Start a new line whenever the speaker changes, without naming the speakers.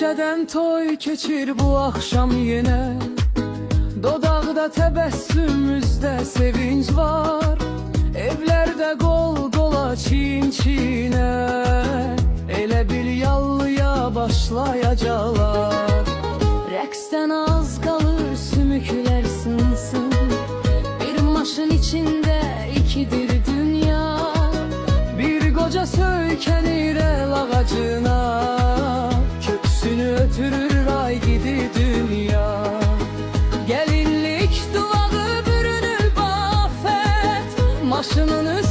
Neşeden toy keçir bu akşam yine, dodaqda təbəssümümüzdə sevinç var. Evlərdə qol qola, çiyin çiyinə, elə bil yallıya başlayacaqlar. Rəqsdən az qalır sümüklər sınsın, bir maşın içində ikidir dünya. Bir qoca söykənir el ağacına, köksünü ötürür ay gidi dünya. Gəlinlik dulağı bürünür bafet, maşının